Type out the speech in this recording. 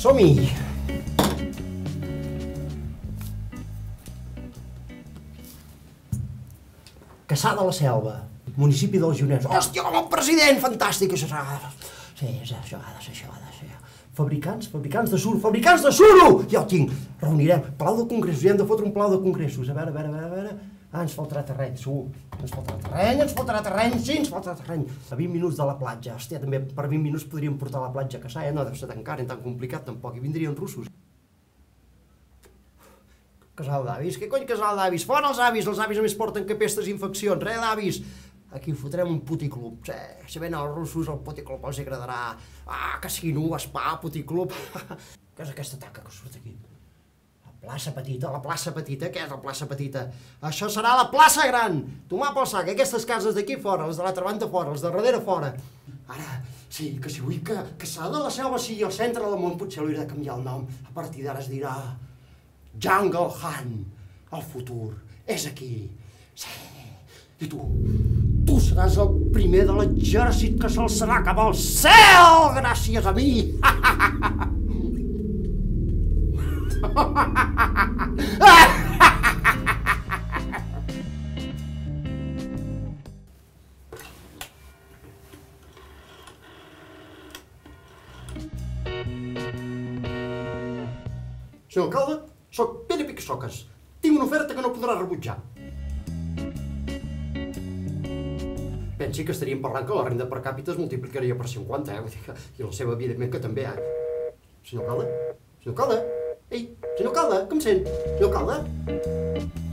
Som-hi! Cassà de la Selva, municipi del Gironès. Hòstia, com el president! Fantàstic! Això ha de ser. Fabricants de suro! Ja ho tinc! Reunirem. Palau de congressos, ja hem de fotre un palau de congressos. A veure... ens faltarà terreny, segur. Ens faltarà terreny. A 20 minuts de la platja. Hòstia, també per 20 minuts podríem portar a la platja a Cassà, no deu ser tan car ni tan complicat tampoc. Hi vindrien russos. Casal d'avis? Què cony casal d'avis? Fora els avis només porten que pestes i infeccions, res d'avis. Aquí fotrem un puticlub. Si venen els russos, el puticlub els agradarà. Casino, spa, puticlub. Què és aquesta taca que surt aquí? La plaça petita, què és la plaça petita? Això serà la plaça gran! Tomar pel sac, aquestes cases d'aquí fora, les de l'altra banda fora, les de darrere fora. Ara, sí, que si vull que Cassà de la Selva sigui el centre del món, potser l'hauré de canviar el nom. A partir d'ara es dirà Jungle Hunt. El futur és aquí. Sí. I tu seràs el primer de l'exèrcit que s'alçarà cap al cel gràcies a mi. Senyor alcalde, soc Pere Picasoques. Tinc una oferta que no podrà rebutjar. Pensi que estaríem parlant que la renda per càpita es multiplicaria per 50, I la seva, evidentment, que també, Senyor alcalde? Ei, senyor alcalde, que em sent? Senyor alcalde?